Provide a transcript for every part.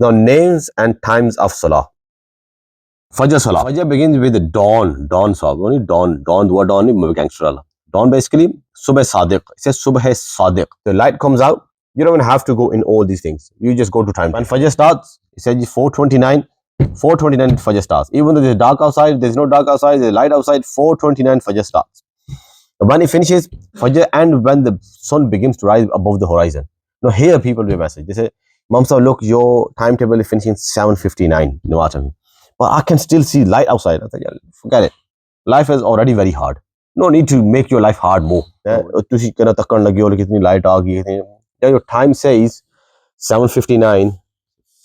Now, names and times of Salah. Fajr Salah. Fajr begins with the dawn. Dawn Salah. Only dawn. Dawn. The word dawn is gangster. Dawn basically Subh Sadiq. It says Subh Sadiq. The light comes out. You don't even have to go in all these things. You just go to time. When Fajr starts, it says 4:29. 4:29 Fajr starts. Even though there's dark outside, there's no dark outside, there's light outside. 4:29 Fajr starts. When it finishes, Fajr, and when the sun begins to rise above the horizon. Now here people will message. They say, Mom, so look, your timetable is finishing 7:59. No matter. But I can still see light outside. I said, yeah, forget it. Life is already very hard. No need to make your life hard more. Your time says 7:59.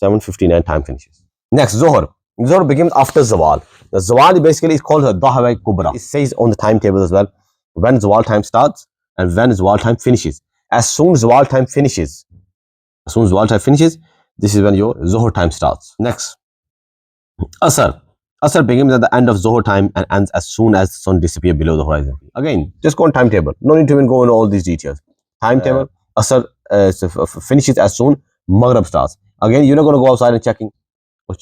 7:59 time finishes. Next, Zohar. Zohar begins after Zawal. The Zawal basically is called Dahwa Kubra. It says on the timetable as well when Zawal time starts and when Zawal time finishes. As soon as Zawal time finishes, this is when your Zohar time starts. Next, Asr. Asr begins at the end of Zohar time and ends as soon as the sun disappears below the horizon. Again, just go on timetable. No need to even go on all these details. Timetable, Asr finishes as soon Maghrib starts. Again, you're not going to go outside and checking. You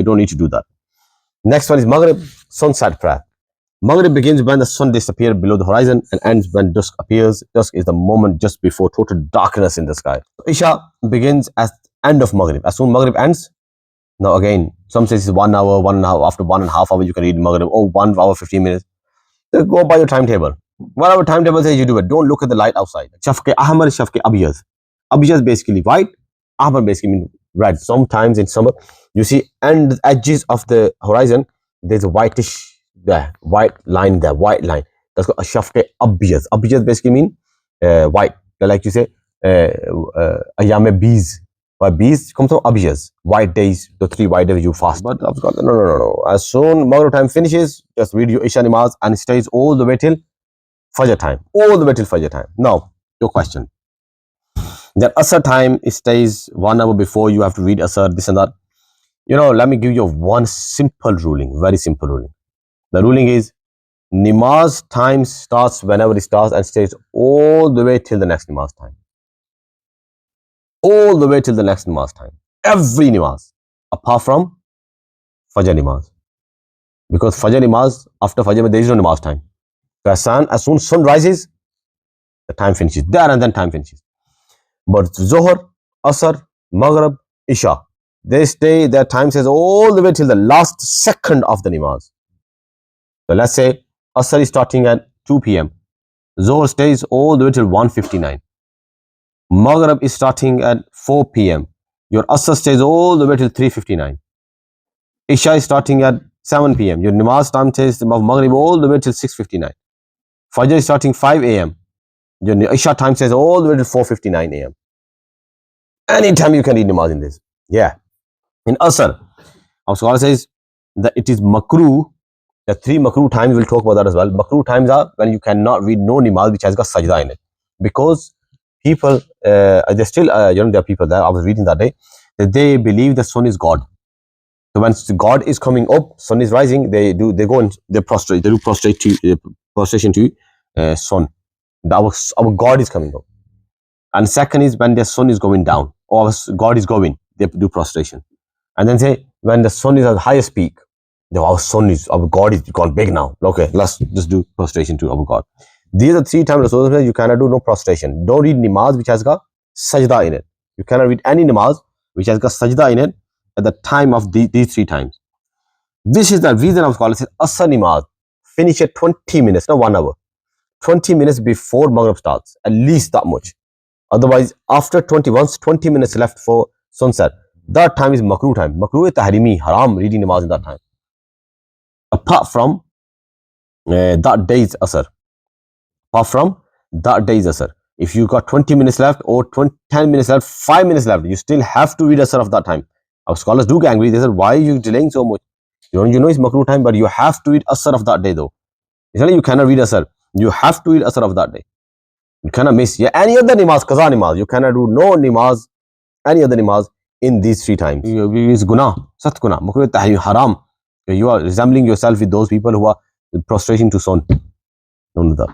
don't need to do that. Next one is Maghrib, sunset prayer. Maghrib begins when the sun disappears below the horizon and ends when dusk appears. Dusk is the moment just before total darkness in the sky. Isha begins at the end of Maghrib. As soon as Maghrib ends, now again, some says it's 1 hour, 1.5. After 1.5 hours, you can read Maghrib. Oh, 1 hour, 15 minutes. Just go by your timetable. Whatever timetable says, you do it. Don't look at the light outside. Shafke Ahmar, Shafke Abiyaz. Abiyaz is basically white. Ahmar basically means red. Sometimes in summer, you see, and the edges of the horizon, there's a whitish there, white line there, white line. That's called a Shafke Abiyaz. Abiyaz basically mean white. Like you say, Ayame bees. But bees comes from Abiyaz. White days, the 3 white days you fast. But I've got no. As soon Maghrib time finishes, just read your Isha Namaz and it stays all the way till Fajr time. All the way till Fajr time. Now, your question. That Asr time, it stays 1 hour before you have to read Asr, this and that. Let me give you one simple ruling, very simple ruling. The ruling is, Namaz time starts whenever it starts and stays all the way till the next Namaz time. All the way till the next Namaz time. Every Namaz, apart from Fajr Namaz. Because Fajr Namaz, after Fajr, there is no Namaz time. So as soon as sun rises, the time finishes. There and then time finishes. But Zohar, Asr, Maghrib, Isha, they stay, their time says all the way till the last second of the Namaz. So let's say Asr is starting at 2 p.m. Zohar stays all the way till 1:59. Maghrib is starting at 4 p.m. Your Asr stays all the way till 3:59. Isha is starting at 7 p.m. Your Namaz time stays of Maghrib all the way till 6:59. Fajr is starting 5 a.m. Your Isha time says all the way to 4:59 a.m. Anytime you can read Namaz in this. Yeah. In Asr, our scholar says that it is makruh. The 3 makruh times, we'll talk about that as well. Makruh times are when you cannot read no Namaz which has got sajda in it. Because people, there's still, there are people there, I was reading that day, that they believe the sun is God. So when God is coming up, sun is rising, they go and they prostrate, they do prostration to sun. Our God is coming up. And second is when the sun is going down, or God is going, they do prostration. And then say, when the sun is at the highest peak, our God is gone big now. Okay, let's just do prostration to our God. These are 3 times you cannot do no prostration. Don't read Namaz which has got sajda in it. You cannot read any Namaz which has got sajda in it at the time of these 3 times. This is the reason of scholars say Asr Namaz finish at 20 minutes, not 1 hour. 20 minutes before Maghrib starts, at least that much. Otherwise, after 20 minutes left for sunset, that time is makruh time. Makruh is tahrimi, haram reading Namaz in that time. Apart from that day's Asr. If you got 20 minutes left or 10 minutes left, 5 minutes left, you still have to read Asr of that time. Our scholars do get angry. They said, why are you delaying so much? You know it's makruh time, but you have to read Asr of that day though. It's not like you cannot read Asr. You have to read Asr of that day. You cannot miss any other Namaz, Qaza Namaz. You cannot do no Namaz, any other Namaz in these 3 times. It's guna, sat guna, makruh tahrim, haram. You are resembling yourself with those people who are prostration to sun. Don't do that.